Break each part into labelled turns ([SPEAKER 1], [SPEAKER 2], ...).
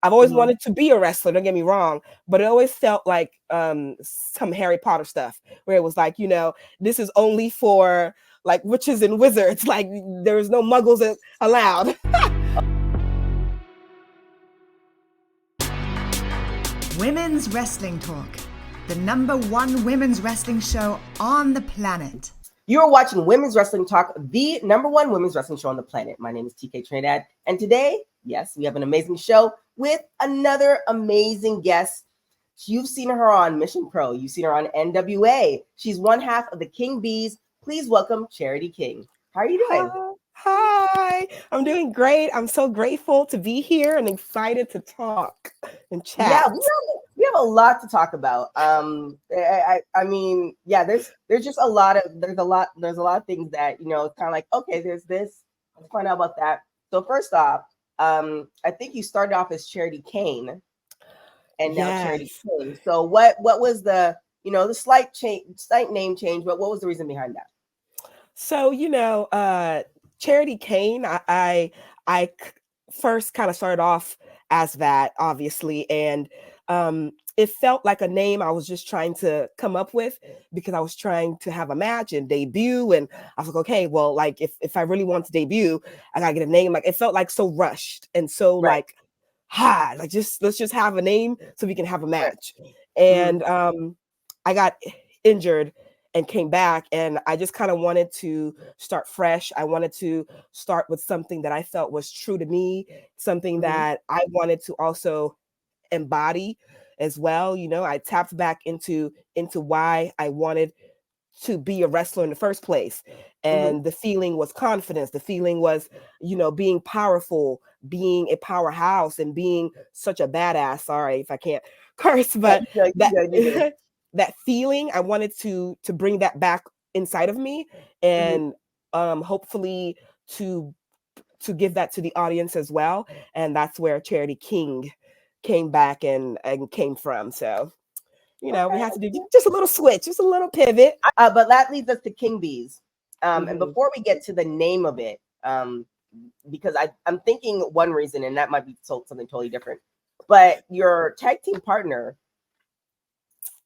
[SPEAKER 1] I've always wanted to be a wrestler, don't get me wrong, but it always felt like some Harry Potter stuff where it was like, this is only for like witches and wizards. Like there's no muggles allowed.
[SPEAKER 2] Women's Wrestling Talk, the #1 women's wrestling show on the planet.
[SPEAKER 3] You are watching Women's Wrestling Talk, the #1 women's wrestling show on the planet. My name is TK Trinidad, and today, yes, we have an amazing show with another amazing guest. You've seen her on Mission Pro. You've seen her on NWA. She's one half of the King Bees. Please welcome Charity King. How are you doing?
[SPEAKER 1] Hi, I'm doing great. I'm so grateful to be here and excited to talk and chat.
[SPEAKER 3] Yeah, we have a lot to talk about. I mean, yeah, there's just a lot of things that it's kind of like, okay, there's this. Let's find out about that. So first off, I think you started off as Charity Kane, and now Charity King. So what was the the slight name change, but what was the reason behind that?
[SPEAKER 1] So Charity Kane, I first kind of started off as that, obviously, and it felt like a name I was just trying to come up with because I was trying to have a match and debut, and I was like, okay, well, like if I really want to debut, I gotta get a name. Like it felt like so rushed and so like let's just have a name so we can have a match. And I got injured and came back, and I just kind of wanted to start fresh. I wanted to start with something that I felt was true to me, something that I wanted to also embody as well. I tapped back into why I wanted to be a wrestler in the first place. And the feeling was confidence. The feeling was, being powerful, being a powerhouse, and being such a badass. Sorry if I can't curse, but that feeling, I wanted to bring that back inside of me, and hopefully to give that to the audience as well. And that's where Charity King came back and came from. So, we had to do just a little switch, just a little pivot.
[SPEAKER 3] But that leads us to King Bees. And before we get to the name of it, because I'm thinking one reason, and that might be something totally different, but your tag team partner,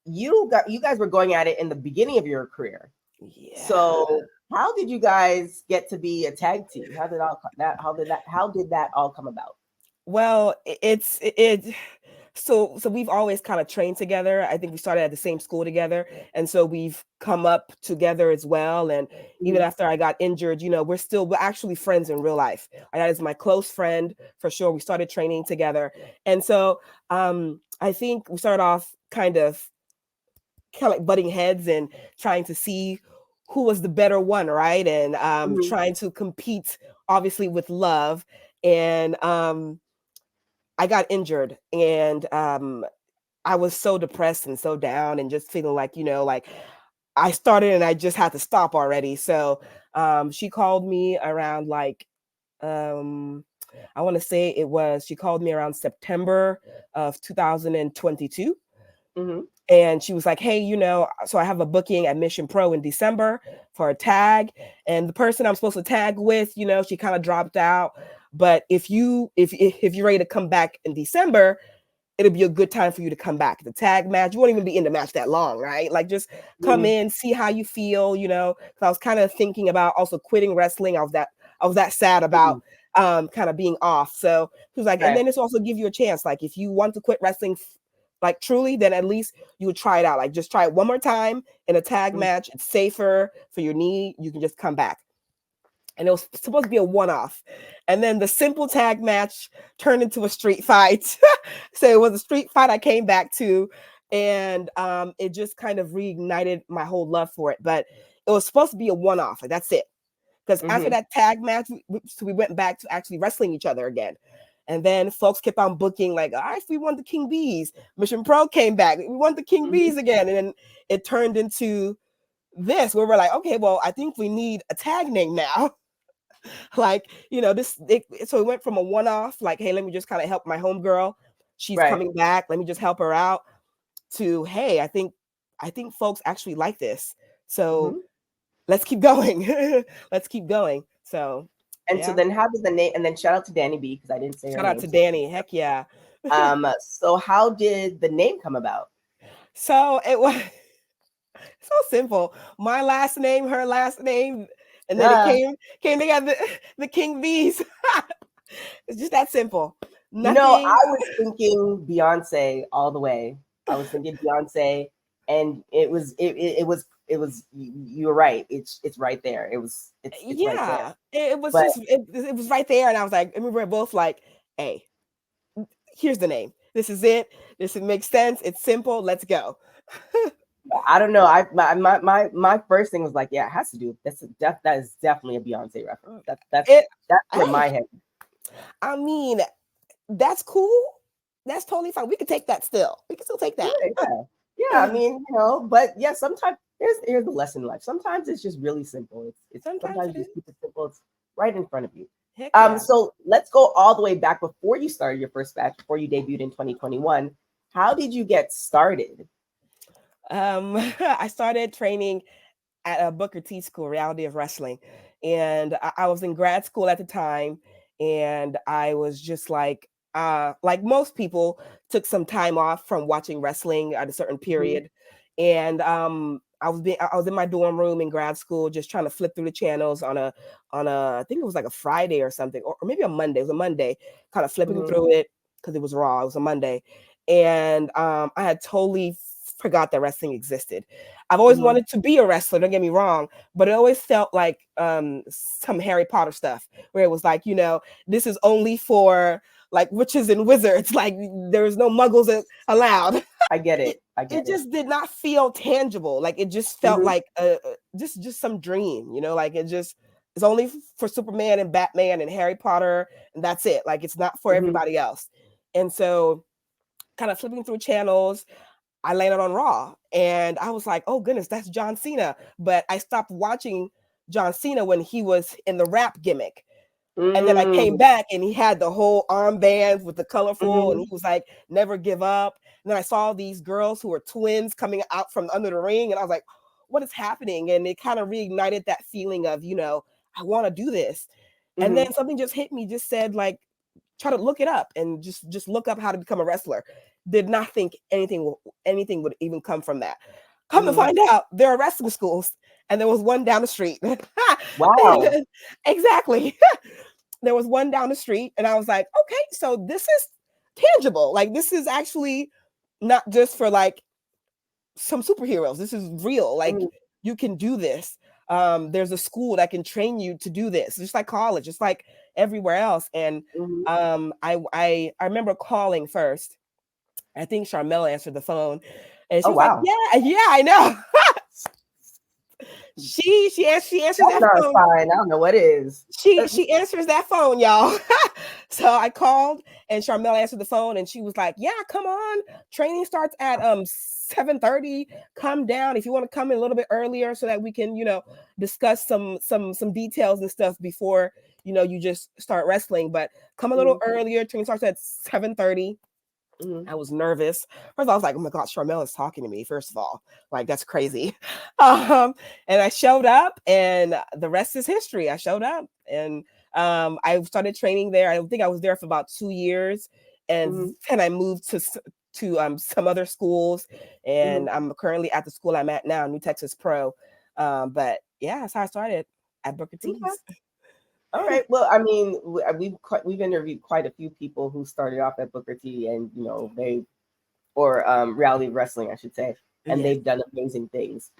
[SPEAKER 3] you guys were going at it in the beginning of your career. Yeah. So how did you guys get to be a tag team? How did that all come about?
[SPEAKER 1] Well, so we've always kind of trained together. I think we started at the same school together, and so we've come up together as well. And even after I got injured, we're actually friends in real life. That is my close friend for sure. We started training together, and so I think we started off kind of like butting heads and trying to see who was the better one, right? And trying to compete, obviously, with love. And I got injured, and I was so depressed and so down and just feeling like, like I started and I just had to stop already. So she called me around like, I want to say she called me around September of 2022. And she was like, hey, so I have a booking at Mission Pro in December for a tag. And the person I'm supposed to tag with, she kind of dropped out. But if you're ready to come back in December, it'll be a good time for you to come back. The tag match, you won't even be in the match that long, right? Like just come in, see how you feel, Cause I was kind of thinking about also quitting wrestling. I was that sad about kind of being off. So she was like, and then it's also give you a chance. Like if you want to quit wrestling like truly, then at least you would try it out. Like just try it one more time in a tag match. It's safer for your knee. You can just come back. And it was supposed to be a one-off. And then the simple tag match turned into a street fight. So it was a street fight I came back to. And it just kind of reignited my whole love for it. But it was supposed to be a one-off. Like, that's it. Because after that tag match, we went back to actually wrestling each other again. And then folks kept on booking like, all right, we want the King Bees. Mission Pro came back. We want the King Bees again. And then it turned into this where we're like, okay, well, I think we need a tag name now. Like, so it went from a one-off, like, hey, let me just kind of help my homegirl. She's coming back. Let me just help her out. To, hey, I think folks actually like this. So let's keep going. Let's keep going. So
[SPEAKER 3] And so then how did the name, and then shout out to Danny B, because I didn't say
[SPEAKER 1] shout out to Danny. Heck yeah.
[SPEAKER 3] So how did the name come about?
[SPEAKER 1] So it was so simple. My last name, her last name, and then it came together. The King Bees. It's just that simple.
[SPEAKER 3] I
[SPEAKER 1] Nothing.
[SPEAKER 3] was thinking Beyonce all the way. I was thinking Beyonce, and you were right. It's right there. It's right there.
[SPEAKER 1] Yeah, it was
[SPEAKER 3] But
[SPEAKER 1] just it was right there, and I was like, and we were both like, "Hey, here's the name. This is it. This makes sense. It's simple. Let's go."
[SPEAKER 3] I don't know. My first thing was like, yeah, it has to do. That is definitely a Beyonce reference.
[SPEAKER 1] It.
[SPEAKER 3] That's in my
[SPEAKER 1] Hey,
[SPEAKER 3] head.
[SPEAKER 1] I mean, that's cool. That's totally fine. We could take that still. We can still take
[SPEAKER 3] Yeah,
[SPEAKER 1] that.
[SPEAKER 3] yeah, yeah. I mean, but yeah. Sometimes here's the lesson in life. Sometimes it's just really simple. It's
[SPEAKER 1] Sometimes
[SPEAKER 3] sometimes
[SPEAKER 1] it
[SPEAKER 3] just
[SPEAKER 1] is.
[SPEAKER 3] keep it simple. It's right in front of you.
[SPEAKER 1] Heck yeah.
[SPEAKER 3] So let's go all the way back before you started your first batch, before you debuted in 2021. How did you get started?
[SPEAKER 1] I started training at a Booker T school, Reality of Wrestling, and I was in grad school at the time, and I was just like most people, took some time off from watching wrestling at a certain
[SPEAKER 3] Mhm,
[SPEAKER 1] period, and I was in my dorm room in grad school, just trying to flip through the channels on a I think it was like a Friday or something, or maybe a Monday. It was a Monday, kind of flipping
[SPEAKER 3] mhm,
[SPEAKER 1] through it because it was Raw. It was a Monday, and I had totally forgot that wrestling existed. I've always
[SPEAKER 3] mhm,
[SPEAKER 1] wanted to be a wrestler, don't get me wrong, but it always felt like some Harry Potter stuff where it was like, this is only for like witches and wizards, like there's no muggles allowed.
[SPEAKER 3] I get it. I
[SPEAKER 1] It
[SPEAKER 3] get it.
[SPEAKER 1] just did not feel tangible. Like it just felt
[SPEAKER 3] Mhm,
[SPEAKER 1] like just some dream, like it's only for Superman and Batman and Harry Potter, and that's it. Like it's not for
[SPEAKER 3] mhm,
[SPEAKER 1] everybody else. And so kind of flipping through channels, I landed on Raw, and I was like, "Oh goodness, that's John Cena." But I stopped watching John Cena when he was in the rap gimmick, and then I came
[SPEAKER 3] mm,
[SPEAKER 1] back, and he had the whole armbands with the colorful, and
[SPEAKER 3] mhm,
[SPEAKER 1] he was like, "Never give up." And then I saw these girls who were twins coming out from under the ring, and I was like, "What is happening?" And it kind of reignited that feeling of, I want to do this. And
[SPEAKER 3] mhm,
[SPEAKER 1] then something just hit me, just said like, try to look it up and just look up how to become a wrestler. Did not think anything would even come from that. Come to
[SPEAKER 3] mhm.
[SPEAKER 1] find out, there are wrestling schools, and there was one down the street.
[SPEAKER 3] Wow.
[SPEAKER 1] Exactly. There was one down the street, and I was like, okay, so this is tangible. Like this is actually not just for like some superheroes. This is real. Like
[SPEAKER 3] Mhm,
[SPEAKER 1] you can do this. There's a school that can train you to do this, just like college, just like everywhere else. And
[SPEAKER 3] mhm.
[SPEAKER 1] I remember calling first. I think Charmel answered the phone, and she
[SPEAKER 3] Oh
[SPEAKER 1] was like,
[SPEAKER 3] wow.
[SPEAKER 1] "Yeah, yeah, I know." She answers
[SPEAKER 3] That's
[SPEAKER 1] that
[SPEAKER 3] not a
[SPEAKER 1] phone.
[SPEAKER 3] sign. I don't know what is.
[SPEAKER 1] She answers that phone, y'all. So I called, and Charmel answered the phone, and she was like, "Yeah, come on. Training starts at 7:30. Come down if you want to come in a little bit earlier so that we can, discuss some details and stuff before, you just start wrestling. But come a little
[SPEAKER 3] Mhm,
[SPEAKER 1] earlier. Training starts at 7:30."
[SPEAKER 3] mhm,
[SPEAKER 1] I was nervous. First, I was like, "Oh my God, Charmel is talking to me." First of all, like that's crazy. And I showed up, and the rest is history. I showed up, and I started training there. I think I was there for about 2 years, and
[SPEAKER 3] mhm,
[SPEAKER 1] then I moved to some other schools,
[SPEAKER 3] mhm.
[SPEAKER 1] and I'm currently at the school I'm at now, New Texas Pro. But yeah, that's how I started at Booker
[SPEAKER 3] Okay.
[SPEAKER 1] T's.
[SPEAKER 3] All right. Well, I mean, we've interviewed quite a few people who started off at Booker T, and they or Reality Wrestling, I should say, and
[SPEAKER 1] Yes.
[SPEAKER 3] they've done amazing things.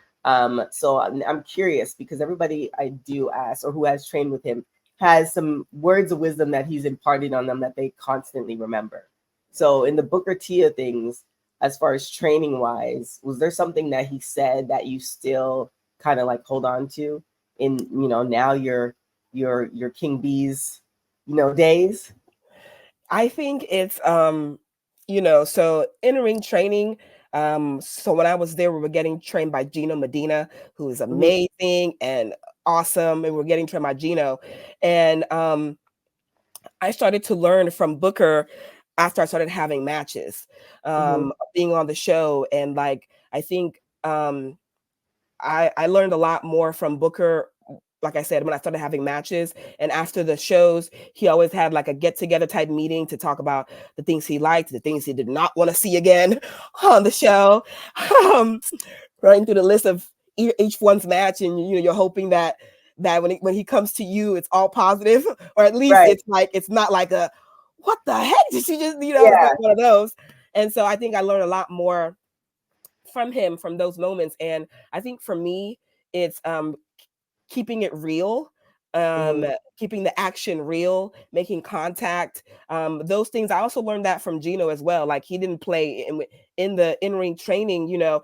[SPEAKER 3] So I'm curious because everybody I do ask or who has trained with him has some words of wisdom that he's imparted on them that they constantly remember. So in the Booker T of things, as far as training wise, was there something that he said that you still kind of like hold on to in now your King Bees days?
[SPEAKER 1] I think it's so in-ring training. So when I was there, we were getting trained by Gino Medina, who is
[SPEAKER 3] Mhm,
[SPEAKER 1] amazing and awesome, and we we're getting trained by Gino. And I started to learn from Booker after I started having matches,
[SPEAKER 3] mhm,
[SPEAKER 1] being on the show, and like I think I learned a lot more from Booker like I said, when I started having matches, and after the shows, he always had like a get together type meeting to talk about the things he liked, the things he did not want to see again on the show. Um, Running through the list of each one's match, and you're hoping that when he comes to you, it's all positive, or at least
[SPEAKER 3] Right.
[SPEAKER 1] it's not like a what the heck did she just, it's
[SPEAKER 3] Yeah.
[SPEAKER 1] not one of those. And so I think I learned a lot more from him from those moments. And I think for me, it's keeping it real, keeping the action real, making contact. Those things I also learned that from Gino as well. Like he didn't play in the in-ring training,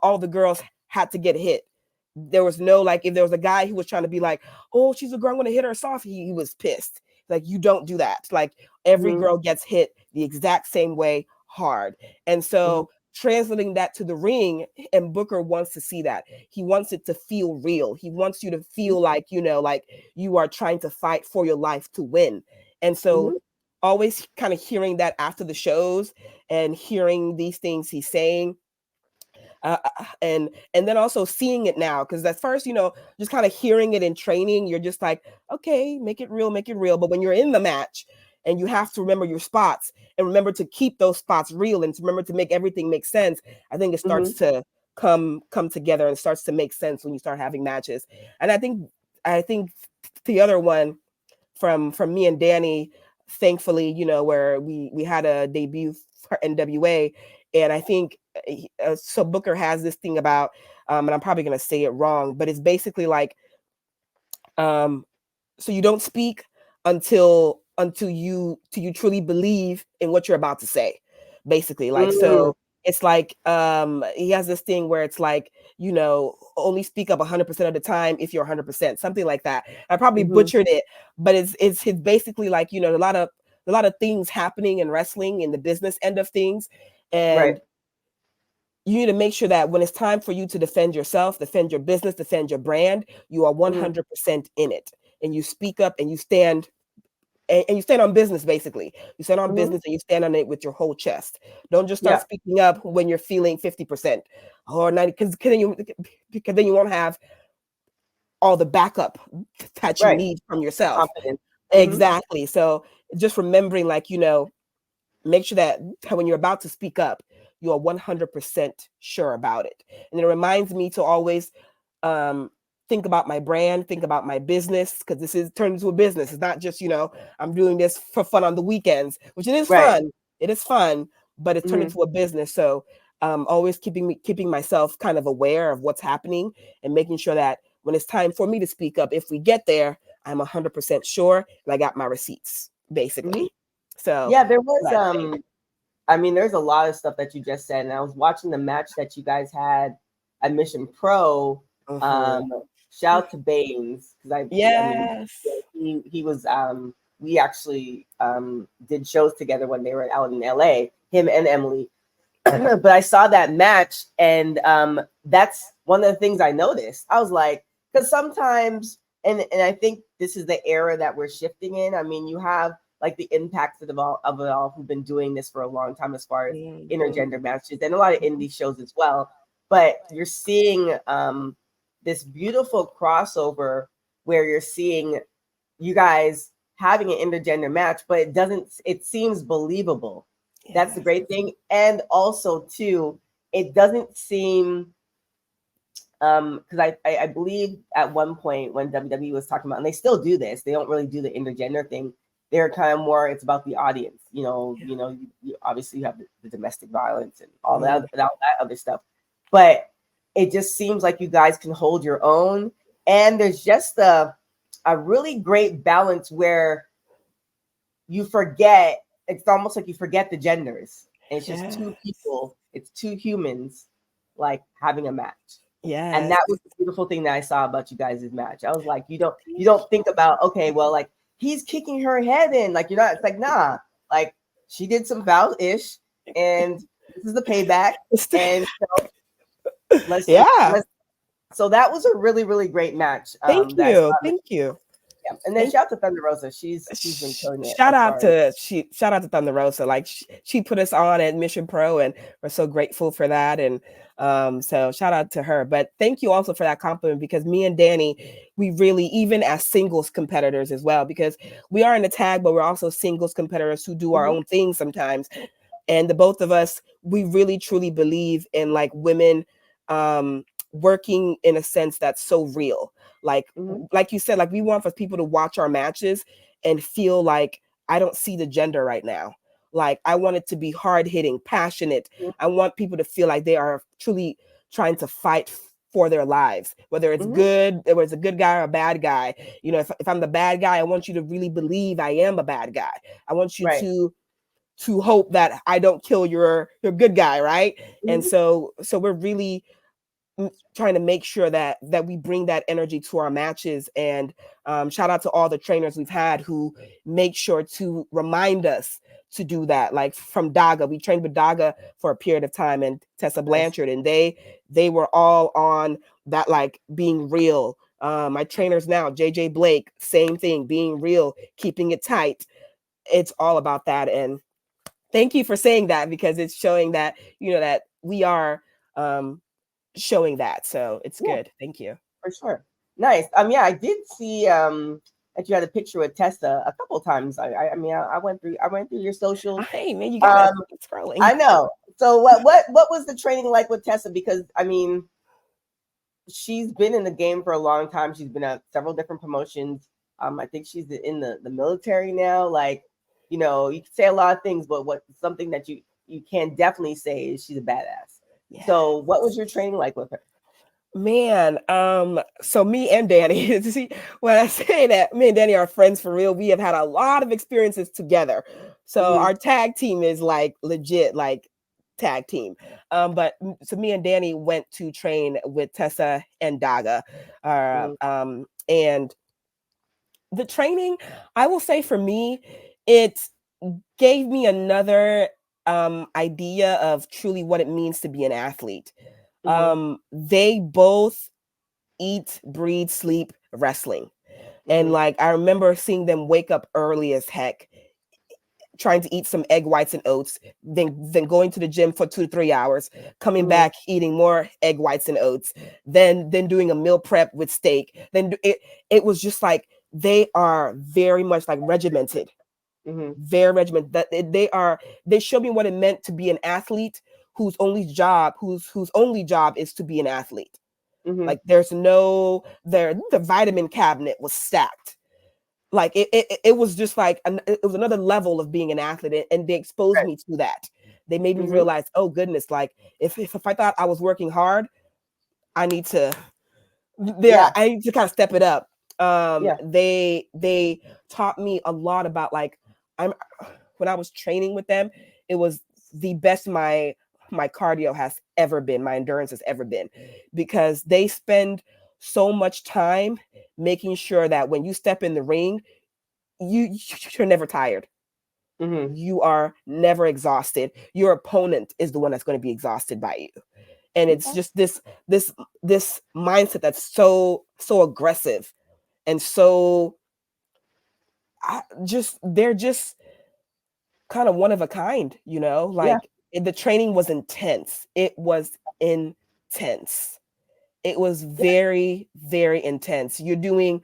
[SPEAKER 1] all the girls had to get hit. There was no, like, if there was a guy who was trying to be like, oh, she's a girl, I'm gonna hit her soft, he was pissed. Like, you don't do that. Like, every girl gets hit the exact same way, hard. And so translating that to the ring, and Booker wants to see that. He wants it to feel real. He wants you to feel like, like you are trying to fight for your life to win. And so always kind of hearing that after the shows and hearing these things he's saying, and then also seeing it now, because at first, just kind of hearing it in training, you're just like, okay, make it real. But when you're in the match and you have to remember your spots and remember to keep those spots real and to remember to make everything make sense, I think it starts to come together and starts to make sense when you start having matches. And I think the other one from me and Danny, thankfully, where we had a debut for NWA, and I think so Booker has this thing about, and I'm probably going to say it wrong, but it's basically like, so you don't speak until you truly believe in what you're about to say, basically. Like, so it's like, he has this thing where it's like, only speak up 100% of the time if you're 100%, something like that. I probably butchered it, but it's basically like, a lot of things happening in wrestling, in the business end of things, and you need to make sure that when it's time for you to defend yourself, defend your business, defend your brand, you are 100% in it, and you speak up and you stand. And you stand on business, basically. You stand on business and you stand on it with your whole chest. Don't just start speaking up when you're feeling 50% or 90%, because then you won't have all the backup that you need from yourself.
[SPEAKER 3] Confidence.
[SPEAKER 1] Exactly. So just remembering, like, make sure that when you're about to speak up, you are 100% sure about it. And it reminds me to always think about my brand, think about my business, because this is turned into a business. It's not just, I'm doing this for fun on the weekends, which it is fun. It is fun, but it's turned into a business. So always keeping myself kind of aware of what's happening and making sure that when it's time for me to speak up, if we get there, I'm 100% sure and I got my receipts, basically. So
[SPEAKER 3] yeah, there was there's a lot of stuff that you just said, and I was watching the match that you guys had at Mission Pro. Shout out to Baines, because he was we actually did shows together when they were out in LA, him and Emily. But I saw that match, and that's one of the things I noticed. I was like, because sometimes, and I think this is the era that we're shifting in. I mean, you have like the Impacts of it all who've been doing this for a long time as far as intergender matches, and a lot of indie shows as well. But you're seeing this beautiful crossover where you're seeing you guys having an intergender match, but it seems believable. Yes. That's the great thing. And also too, it doesn't seem, because I believe at one point when WWE was talking about, and they still do this, they don't really do the intergender thing. They're kind of more, it's about the audience, you obviously you have the domestic violence and all that other stuff, but it just seems like you guys can hold your own. And there's just a really great balance where you forget, it's almost like you forget the genders. And it's just two people, it's two humans, like having a match. Yeah. And that was the beautiful thing that I saw about you guys' match. I was like, you don't think about, okay, well, like he's kicking her head in, like, it's like, nah, like she did some foul-ish and this is the payback. And so so that was a really, really great match.
[SPEAKER 1] Thank you.
[SPEAKER 3] And then shout out to Thunder Rosa. She's been killing it.
[SPEAKER 1] Shout out to Thunder Rosa. Like she put us on at Mission Pro, and we're so grateful for that. And so shout out to her. But thank you also for that compliment, because me and Danny, we really, even as singles competitors as well, because we are in the tag, but we're also singles competitors who do our own things sometimes. And the both of us, we really truly believe in like women working in a sense that's so real. Like you said, like we want for people to watch our matches and feel like, I don't see the gender right now. Like I want it to be hard hitting, passionate. I want people to feel like they are truly trying to fight for their lives, whether it's good, whether it's a good guy or a bad guy. You know, if I'm the bad guy, I want you to really believe I am a bad guy. I want you to hope that I don't kill your good guy, right? And so we're really trying to make sure that we bring that energy to our matches. And shout out to all the trainers we've had who make sure to remind us to do that. Like from Daga, we trained with Daga for a period of time, and Tessa Blanchard, and they were all on that, like being real. My trainers now, JJ Blake, same thing, being real, keeping it tight. It's all about that. And thank you for saying that, because it's showing that, you know, that we are showing that. So it's good. Thank you.
[SPEAKER 3] For sure. Nice. Yeah, I did see that you had a picture with Tessa a couple of times. I mean, I went through your socials.
[SPEAKER 1] Hey man, you got scrolling.
[SPEAKER 3] I know. So what was the training like with Tessa? Because I mean, she's been in the game for a long time. She's been at several different promotions. I think she's in the military now. Like, you know, you can say a lot of things, but something that you can definitely say is she's a badass. Yeah. So what was your training like with her?
[SPEAKER 1] Man, so me and Danny, see, when I say that me and Danny are friends for real, we have had a lot of experiences together. So our tag team is like legit, like tag team. But so me and Danny went to train with Tessa and Daga. And the training, I will say for me, it gave me another idea of truly what it means to be an athlete. They both eat, breathe, sleep wrestling. And like I remember seeing them wake up early as heck, trying to eat some egg whites and oats, then going to the gym for 2 to 3 hours, coming back, eating more egg whites and oats, then doing a meal prep with steak. Then it was just like they are very much like regimented. Very regimented. That they showed me what it meant to be an athlete whose only job is to be an athlete. Like there's the vitamin cabinet was stacked. Like it was just like it was another level of being an athlete, and they exposed me to that. They made me realize, oh goodness, like if I thought I was working hard, I need to I need to kind of step it up. They taught me a lot about like when I was training with them, it was the best my cardio has ever been, my endurance has ever been, because they spend so much time making sure that when you step in the ring, you're never tired. You are never exhausted. Your opponent is the one that's going to be exhausted by you. And it's just this mindset that's so aggressive and so they're just kind of one of a kind, you know, like the training was intense. It was intense. It was very, very intense. You're doing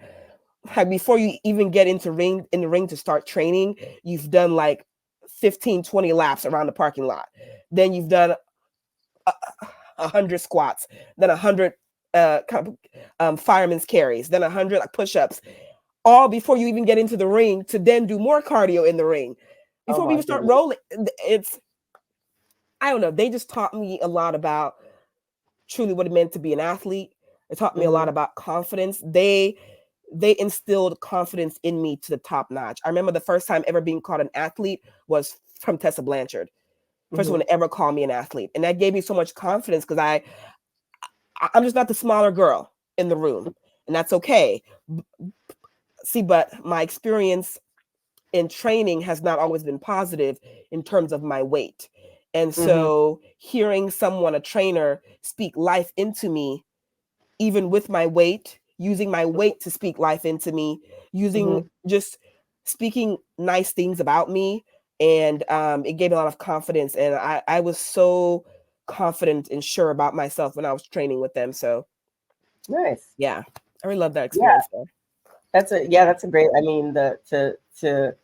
[SPEAKER 1] like before you even get in the ring to start training, you've done like 15, 20 laps around the parking lot. Then you've done 100 squats, then 100 fireman's carries, then 100 like push-ups, all before you even get into the ring to then do more cardio in the ring. Before we even start rolling, I don't know. They just taught me a lot about truly what it meant to be an athlete. It taught me a lot about confidence. They instilled confidence in me to the top notch. I remember the first time ever being called an athlete was from Tessa Blanchard. First one to ever call me an athlete. And that gave me so much confidence because I'm just not the smaller girl in the room. And that's okay. See, but my experience in training has not always been positive in terms of my weight. And so hearing someone, a trainer, speak life into me, even with my weight, using my weight to speak life into me, using just speaking nice things about me. And it gave me a lot of confidence. And I was so confident and sure about myself when I was training with them. So
[SPEAKER 3] nice.
[SPEAKER 1] Yeah, I really love that experience.
[SPEAKER 3] Yeah. That's a great, I mean, to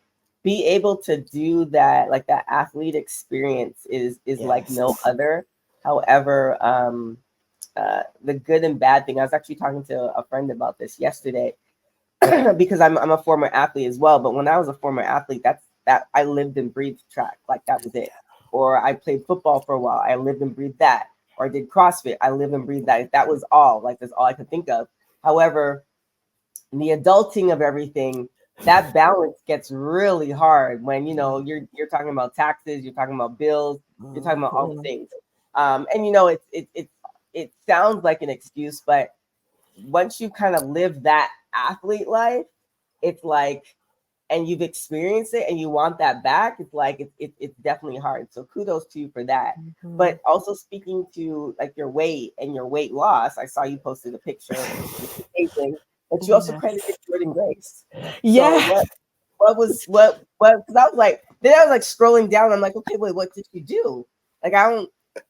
[SPEAKER 3] be able to do that, like that athlete experience is like no other. However, the good and bad thing, I was actually talking to a friend about this yesterday because I'm a former athlete as well. But when I was a former athlete, that I lived and breathed track, like that was it. Or I played football for a while, I lived and breathed that. Or I did CrossFit, I lived and breathed that. That was all, like that's all I could think of. However, in the adulting of everything, that balance gets really hard when you're talking about taxes, you're talking about bills, you're talking about all the things. And it sounds like an excuse, but once you kind of live that athlete life, it's like, and you've experienced it and you want that back, it's like it's definitely hard. So kudos to you for that. But also speaking to like your weight and your weight loss, I saw you posted a picture, which is amazing. But you also credited Jordan Grace.
[SPEAKER 1] Yeah.
[SPEAKER 3] So what because I was like scrolling down. I'm like, okay, wait, what did you do? Like and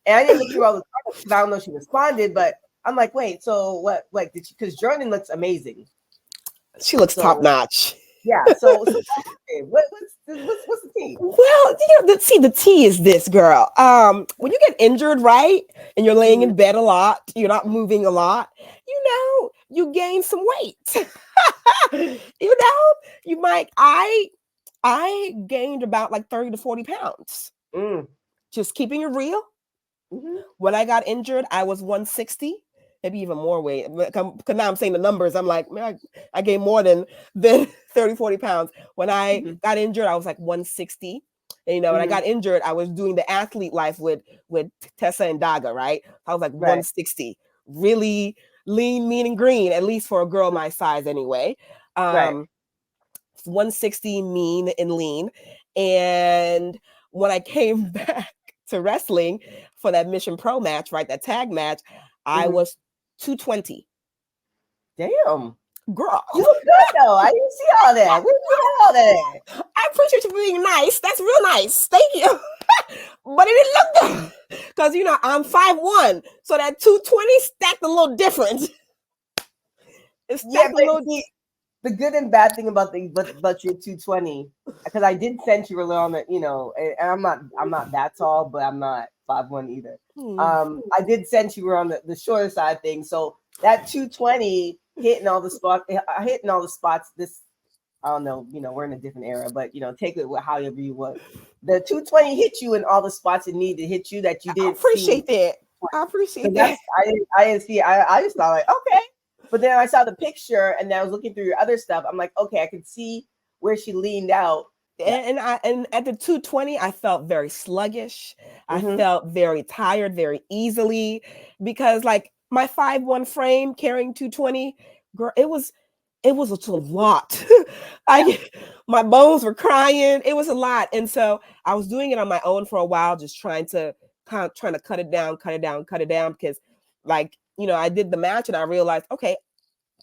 [SPEAKER 3] I didn't look through all the comments because I don't know if she responded, but I'm like, wait, so what? Like, did she? Because Jordan looks amazing.
[SPEAKER 1] She looks top notch.
[SPEAKER 3] Yeah. So what's the tea?
[SPEAKER 1] Well, the tea is this, girl. When you get injured, right, and you're laying in bed a lot, you're not moving a lot, you gain some weight. You might. I gained about like 30 to 40 pounds. Just keeping it real. When I got injured, I was 160. Maybe even more weight. Because now I'm saying the numbers. I'm like, man, I gained more than 30, 40 pounds. When I got injured, I was like 160. And, when I got injured, I was doing the athlete life with Tessa and Daga, right? I was like 160. Really lean, mean, and green, at least for a girl my size anyway. 160, mean and lean. And when I came back to wrestling for that Mission Pro match, right, that tag match, I was 220.
[SPEAKER 3] Damn.
[SPEAKER 1] Girl.
[SPEAKER 3] You look good though. I didn't see all that. Where did you get all that?
[SPEAKER 1] I appreciate you being nice. That's real nice. Thank you. But it didn't look good. Because, I'm 5'1". So that 220 stacked a little different. It's stacked a little deep.
[SPEAKER 3] The good and bad thing about your 220, because I did send you a little on the, and I'm not that tall, but I'm not 5'1" either. I did send you on the shorter side thing. So that 220 hitting all the spots. This, I don't know, we're in a different era, but take it however you want. The 220 hit you in all the spots it needed to hit you that you didn't
[SPEAKER 1] appreciate see. That. I appreciate that.
[SPEAKER 3] I didn't see it. I just thought like, okay. But then I saw the picture and then I was looking through your other stuff. I'm like, okay, I could see where she leaned out.
[SPEAKER 1] And at the 220, I felt very sluggish. I felt very tired very easily because like my 5'1" frame carrying 220, girl, it was a lot. My bones were crying. It was a lot. And so I was doing it on my own for a while, just trying to cut it down because like, I did the match and I realized, okay,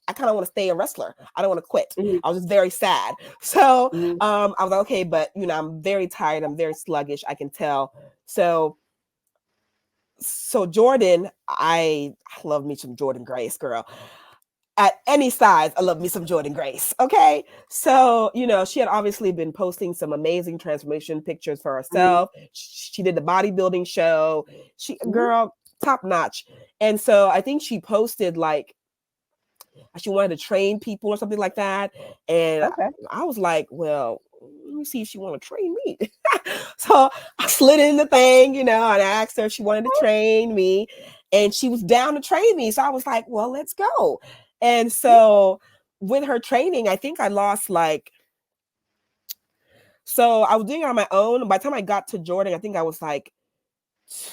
[SPEAKER 1] I kind of want to stay a wrestler. I don't want to quit. I was just very sad. So I was like, okay, but I'm very tired. I'm very sluggish. I can tell. So Jordan, I love me some Jordan Grace, girl. At any size, I love me some Jordan Grace. Okay. So, she had obviously been posting some amazing transformation pictures for herself. She did the bodybuilding show. Girl, top notch. And so I think she posted like she wanted to train people or something like that. And I was like, well, let me see if she want to train me. So I slid in the thing, and I asked her if she wanted to train me and she was down to train me. So I was like, well, let's go. And so with her training, I think I lost so I was doing it on my own. By the time I got to Jordan, I think I was like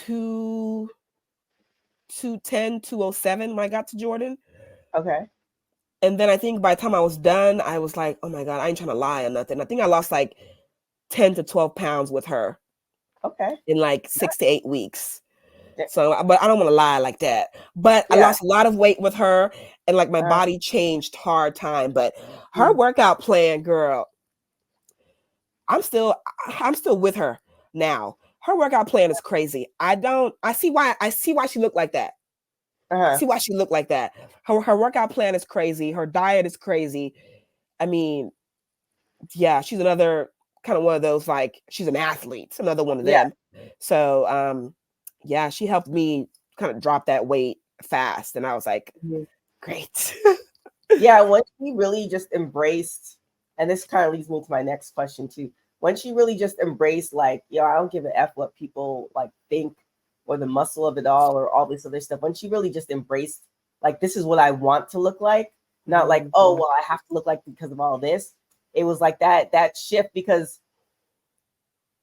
[SPEAKER 1] 210, 207 when I got to Jordan.
[SPEAKER 3] Okay.
[SPEAKER 1] And then I think by the time I was done, I was like, oh my God, I ain't trying to lie or nothing. I think I lost like 10 to 12 pounds with her.
[SPEAKER 3] Okay.
[SPEAKER 1] In like 6 to 8 weeks. So, but I don't want to lie like that. But I lost a lot of weight with her. and like my body changed hard time. But her workout plan, girl, I'm still with her now. Her workout plan is crazy. I see why she looked like that. See why she looked like that. Her workout plan is crazy. Her diet is crazy. I mean, yeah, she's another kind of one of those, like, she's an athlete, another one of them. So yeah, she helped me kind of drop that weight fast, and I was like, great.
[SPEAKER 3] Yeah, when she really just embraced, and this kind of leads me to my next question too. When she really just embraced, like, yo, I don't give a F what people like think, or the muscle of it all, or all this other stuff. When she really just embraced, like, this is what I want to look like, not like, oh, well, I have to look like because of all this. It was like that shift, because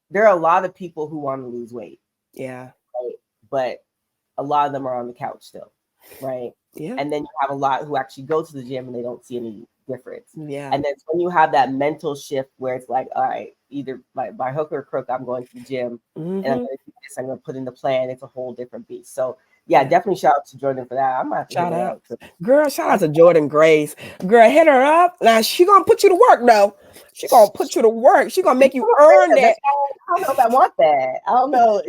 [SPEAKER 3] there are a lot of people who want to lose weight.
[SPEAKER 1] Yeah.
[SPEAKER 3] Right? But a lot of them are on the couch still. Right.
[SPEAKER 1] Yeah.
[SPEAKER 3] And then you have a lot who actually go to the gym and they don't see any difference.
[SPEAKER 1] Yeah.
[SPEAKER 3] And then when you have that mental shift where it's like, all right, either by hook or crook, I'm going to the gym and I'm going to do this, I'm going to put in the plan. It's a whole different beast. So yeah, definitely shout out to Jordan for that. I'm not
[SPEAKER 1] shout out. Girl, shout out to Jordan Grace. Girl, hit her up. Now she gonna put you to work though. She gonna put you to work. She gonna make you earn that.
[SPEAKER 3] I don't know if I want that. I don't know.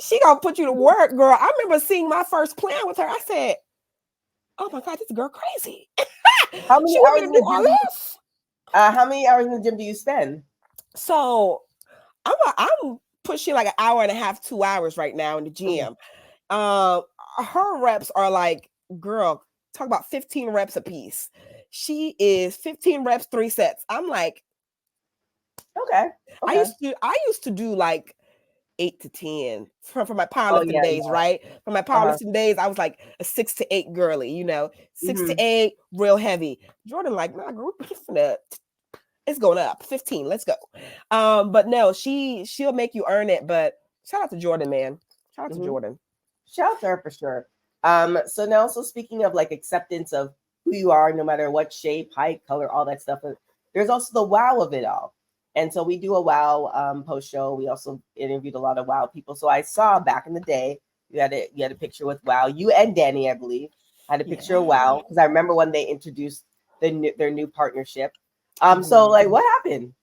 [SPEAKER 1] She gonna put you to work, girl. I remember seeing my first plan with her. I said, "Oh my God, this girl crazy."
[SPEAKER 3] How many hours in the gym? How many hours in the gym do you spend?
[SPEAKER 1] So I'm pushing like an hour and a half, 2 hours right now in the gym. Her reps are like, girl, talk about 15 reps a piece. She is 15 reps, 3 sets. I'm like,
[SPEAKER 3] okay.
[SPEAKER 1] I used to do like 8 to 10 for my powerlifting days, right? For my powerlifting days, I was like a 6 to 8 girly, 6 to 8, real heavy. Jordan, like, nah, girl, it's going up 15. Let's go. But no, she'll make you earn it. But shout out to Jordan, man. Shout out to Jordan.
[SPEAKER 3] Shout out to her for sure. So now, so speaking of like acceptance of who you are, no matter what shape, height, color, all that stuff, there's also the wow of it all. And so we do a wow post show. We also interviewed a lot of wow people. So I saw back in the day, you had a picture with wow. You and Danny, I believe, had a picture of wow, because I remember when they introduced their new partnership. So like, what happened?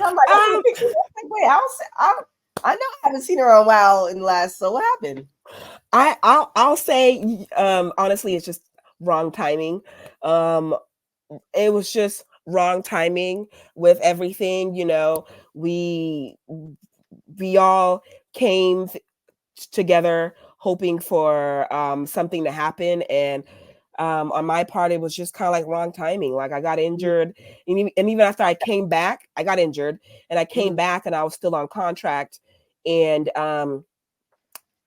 [SPEAKER 3] I'm like, wait, I know I haven't seen her on WoW in the last. So what happened?
[SPEAKER 1] I'll say honestly, it's just wrong timing. It was just wrong timing with everything. We all came together hoping for something to happen, and on my part, it was just kind of like wrong timing. Like, I got injured, and even after I came back, I got injured, and I came back, and I was still on contract. And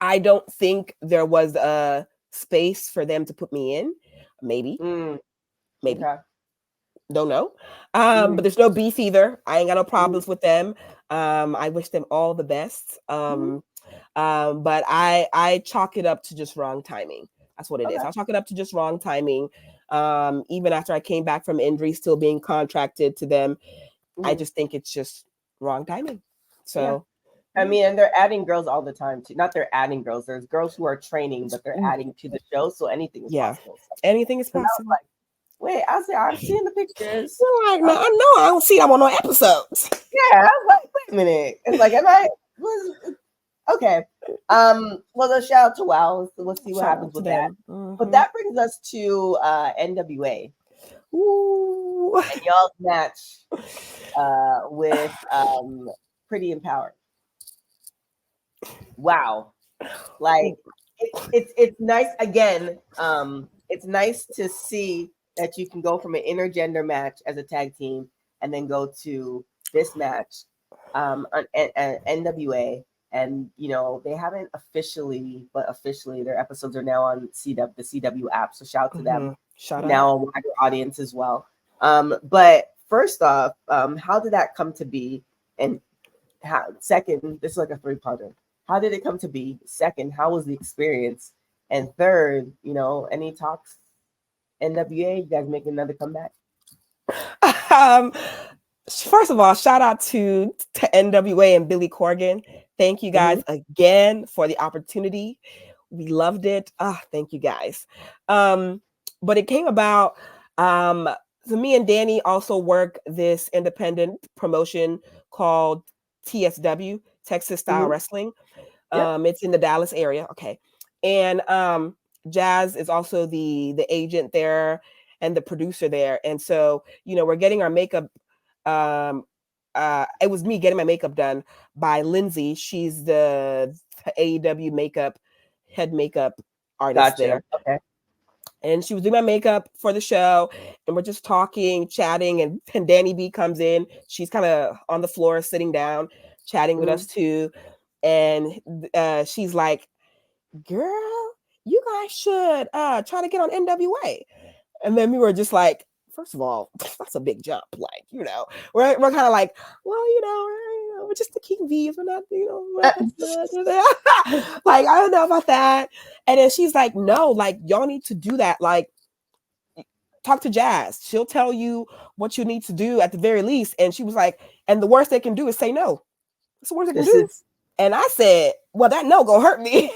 [SPEAKER 1] I don't think there was a space for them to put me in. Maybe. Okay. Don't know. But there's no beef either. I ain't got no problems with them. I wish them all the best. But I chalk it up to just wrong timing. That's what it is. I'll chalk it up to just wrong timing. Even after I came back from injury, still being contracted to them, I just think it's just wrong timing. So,
[SPEAKER 3] I mean, and they're adding girls all the time too. Not they're adding girls. There's girls who are training, but they're adding to the show. So anything is possible.
[SPEAKER 1] Anything is possible.
[SPEAKER 3] Like, wait, I'm seeing the pictures.
[SPEAKER 1] Like, no, I know I don't see them on no episodes.
[SPEAKER 3] Yeah, I was like, wait a minute. It's like, okay. Well, let's shout out to WoW. Let's see what happens with that. But that brings us to NWA.
[SPEAKER 1] Ooh.
[SPEAKER 3] And y'all's match with Pretty Empowered. Wow. Like, it's nice again. It's nice to see that you can go from an intergender match as a tag team and then go to this match on NWA. And, they haven't officially, but officially their episodes are now on the CW app. So shout out to them.
[SPEAKER 1] Shout
[SPEAKER 3] now
[SPEAKER 1] out.
[SPEAKER 3] A wider audience as well. But first off, how did that come to be? And second, this is like a 3-parter. How did it come to be? Second, how was the experience? And third, any talks? NWA, you guys making another comeback?
[SPEAKER 1] First of all, shout out to NWA and Billy Corgan. Thank you guys again for the opportunity. We loved it. Ah, thank you guys. But it came about. So me and Danny also work this independent promotion called TSW, Texas Style Wrestling.
[SPEAKER 3] Yep.
[SPEAKER 1] It's in the Dallas area. Okay. And Jazz is also the agent there and the producer there. And so, we're getting our makeup. It was me getting my makeup done by Lindsay. She's the AEW head makeup artist
[SPEAKER 3] Gotcha.
[SPEAKER 1] there.
[SPEAKER 3] Okay.
[SPEAKER 1] And she was doing my makeup for the show, and we're just talking, chatting, and Danny B comes in. She's kind of on the floor, sitting down, chatting with us too. And she's like, "Girl, you guys should try to get on NWA." And then we were just like, first of all, that's a big jump. Like, we're kind of like, well, we're just the King Bees. We're not, we're not like, I don't know about that. And then she's like, no, like, y'all need to do that. Like, talk to Jazz. She'll tell you what you need to do at the very least. And she was like, and the worst they can do is say no. That's the worst they can do. And I said, well, that no gonna hurt me.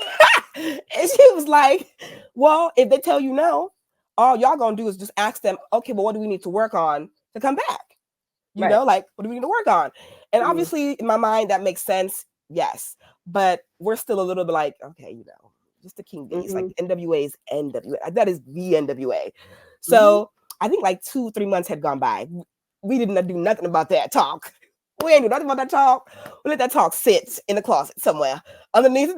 [SPEAKER 1] And she was like, well, if they tell you no, all y'all gonna do is just ask them, okay, well, what do we need to work on to come back? Like, what do we need to work on? And obviously, in my mind, that makes sense. Yes. But we're still a little bit like, okay, just the King Bees. Like, NWA is NWA. That is the NWA. So I think like 2-3 months had gone by. We didn't do nothing about that talk. We ain't do nothing about that talk. We let that talk sit in the closet somewhere underneath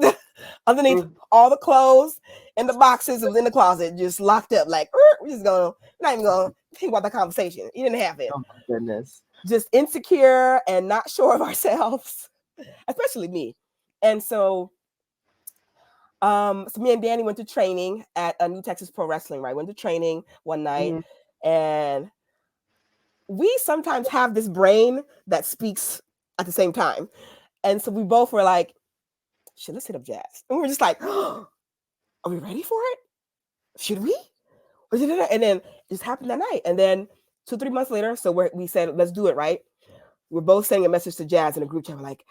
[SPEAKER 1] all the clothes and the boxes. It was in the closet, just locked up. Like, we're not even gonna think about the conversation. You didn't have it.
[SPEAKER 3] Oh my goodness.
[SPEAKER 1] Just insecure and not sure of ourselves, especially me. And so, me and Danny went to training at a New Texas Pro Wrestling. Right, went to training one night, and we sometimes have this brain that speaks at the same time. And so we both were like, shit, let's hit up Jazz. And we were just like, oh, are we ready for it? Should we? And then it just happened that night. And then 2-3 months later, so we said, let's do it, right? We're both sending a message to Jazz in a group chat. We're like,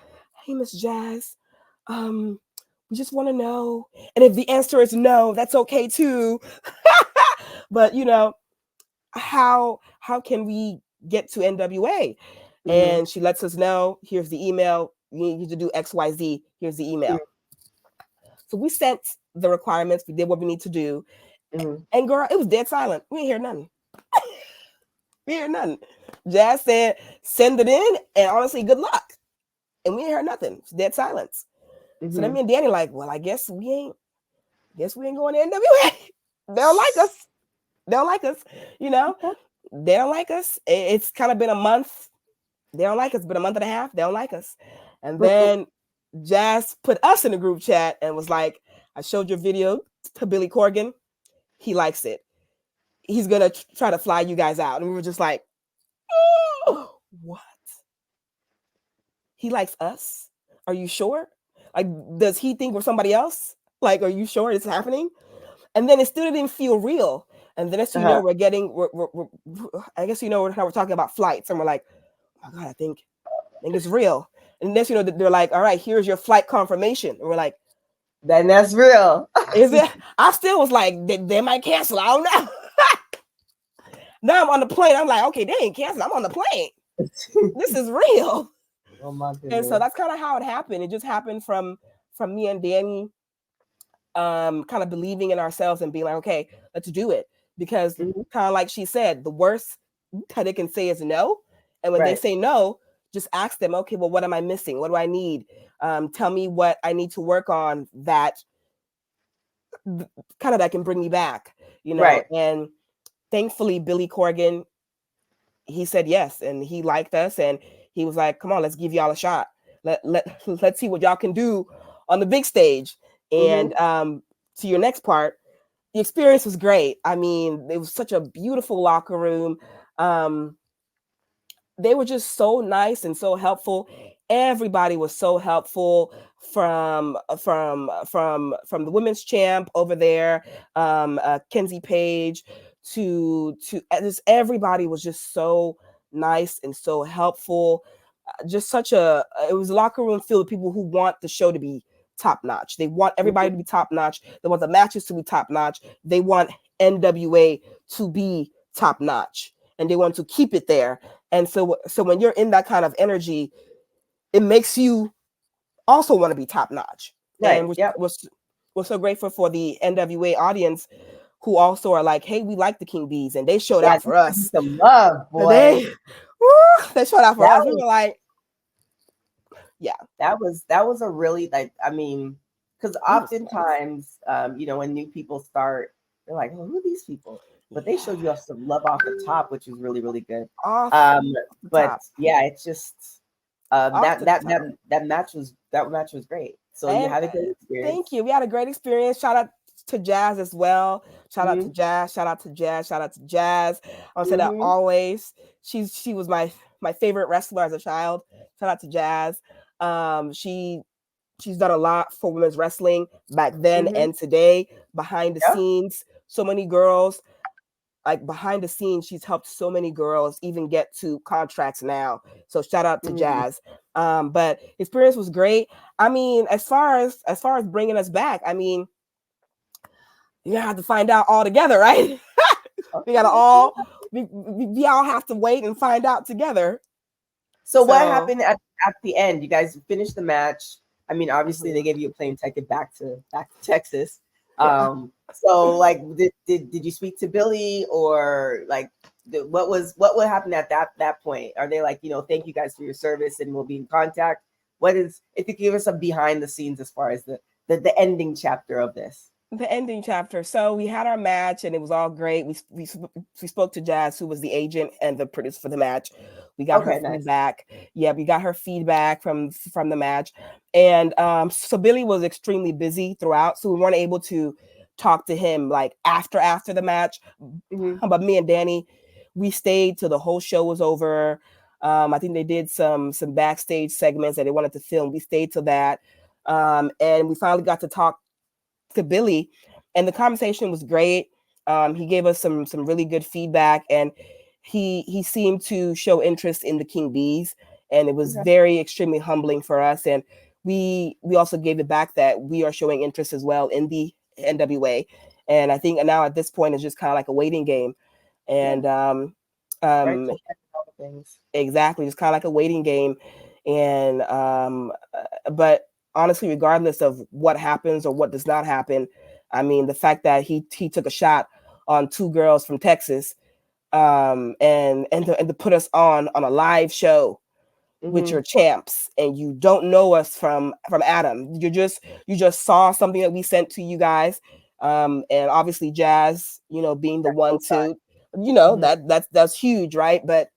[SPEAKER 1] hey, Miss Jazz, we just want to know. And if the answer is no, that's okay too. But, how can we get to NWA? And she lets us know, here's the email. You need to do XYZ. Here's the email. So we sent the requirements. We did what we need to do. And girl, it was dead silent. We didn't hear nothing. We didn't hear nothing. Jazz said, send it in, and honestly, good luck. And we didn't hear nothing. It's dead silence. So then me and Danny like, well, I guess we ain't going to NWA. They don't like us. They don't like us. They don't like us. It's kind of been a month. They don't like us. Been a month and a half. They don't like us. And then Jazz put us in a group chat and was like, I showed your video to Billy Corgan. He likes it. He's going to try to fly you guys out. And we were just like, oh, what? He likes us? Are you sure? Like, does he think we're somebody else? Like, are you sure it's happening? And then it still didn't feel real. And then next thing you know, I guess now we're talking about flights. And we're like, oh my God, I think it's real. And next they're like, all right, here's your flight confirmation. And we're like,
[SPEAKER 3] then that's real.
[SPEAKER 1] Is it? I still was like, they might cancel. I don't know. Now I'm on the plane. I'm like, okay, they ain't canceling. I'm on the plane. This is real.
[SPEAKER 3] Oh my goodness.
[SPEAKER 1] And so that's kind of how it happened. It just happened from me and Danny kind of believing in ourselves and being like, okay, let's do it. Because kind of like she said, the worst that they can say is no. And when they say no, just ask them, okay, well, what am I missing? What do I need? Tell me what I need to work on that can bring me back, And thankfully, Billy Corgan, he said yes, and he liked us, and he was like, come on, let's give y'all a shot. Let's see what y'all can do on the big stage. And to your next part, the experience was great. I mean, it was such a beautiful locker room. They were just so nice and so helpful. Everybody was so helpful from the women's champ over there, Kenzie Page, to just everybody was just so nice and so helpful. Just it was a locker room filled with people who want the show to be top notch. They want everybody to be top notch. They want the matches to be top notch. They want NWA to be top notch, and they want to keep it there. And so when you're in that kind of energy, it makes you also want to be top notch.
[SPEAKER 3] Right.
[SPEAKER 1] And
[SPEAKER 3] Yep.
[SPEAKER 1] we're so grateful for the NWA audience who also are like, hey, we like the King Bees, and they showed out for us.
[SPEAKER 3] Some love, boy.
[SPEAKER 1] They showed out for us. We were like, yeah.
[SPEAKER 3] That was a really, like, I mean, because oftentimes, you know, when new people start, they're like, oh, who are these people? But they showed you some love off the top, which was really, really good. But yeah, it's just that match was great. So you had a great experience.
[SPEAKER 1] Thank you. We had a great experience. Shout out to Jazz as well. Shout out to Jazz. Shout out to Jazz. Shout out to Jazz. I'll say that always. She was my favorite wrestler as a child. Shout out to Jazz. She's done a lot for women's wrestling back then and today. Behind the scenes, so many girls. Like behind the scenes, she's helped so many girls even get to contracts now. So shout out to Jazz. But experience was great. I mean, as far as bringing us back, I mean, you have to find out all together, right? we all have to wait and find out together.
[SPEAKER 3] So what happened at the end? You guys finished the match. I mean, obviously they gave you a plane ticket back to Texas. So like, did you speak to Billy, or like, what happened at that point? Are they like, you know, thank you guys for your service and we'll be in contact? If you could give us some behind the scenes as far as the ending chapter of this.
[SPEAKER 1] The ending chapter. So we had our match and it was all great. We spoke to Jazz, who was the agent and the producer for the match. We got her feedback. Yeah, we got her feedback from the match. And so Billy was extremely busy throughout, so we weren't able to talk to him like after the match. But me and Danny, we stayed till the whole show was over. I think they did some backstage segments that they wanted to film. We stayed till that. And we finally got to talk to Billy, and the conversation was great. He gave us some really good feedback, and he seemed to show interest in the King Bees, and it was extremely humbling for us. And we also gave it back that we are showing interest as well in the NWA. And I think now at this point it's just kind of like a waiting game. And exactly, just kind of like a waiting game. And but honestly, regardless of what happens or what does not happen, I mean, the fact that he took a shot on two girls from Texas, and to put us on a live show with your champs, and you don't know us from Adam. You just saw something that we sent to you guys, and obviously Jazz, you know, being the one to, you know, that's huge, right? But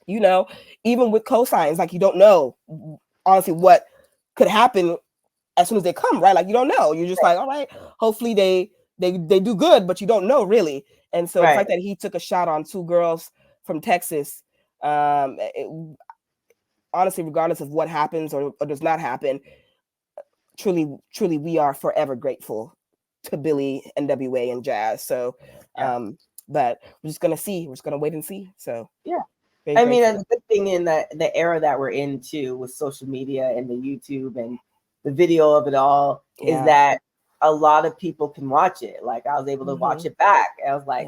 [SPEAKER 1] you know, even with cosigns, like, you don't know honestly what could happen as soon as they come, right? Like, you don't know. You're just like, all right, hopefully they do good, but you don't know really. And so the fact that he took a shot on two girls from Texas, honestly, regardless of what happens or does not happen, truly we are forever grateful to Billy, NWA, and Jazz. So but we're just gonna see. We're just gonna wait and see. So
[SPEAKER 3] I mean, and the good thing in the era that we're in too, with social media and the YouTube and the video of it all, is that a lot of people can watch it. Like, I was able to watch it back. I was like,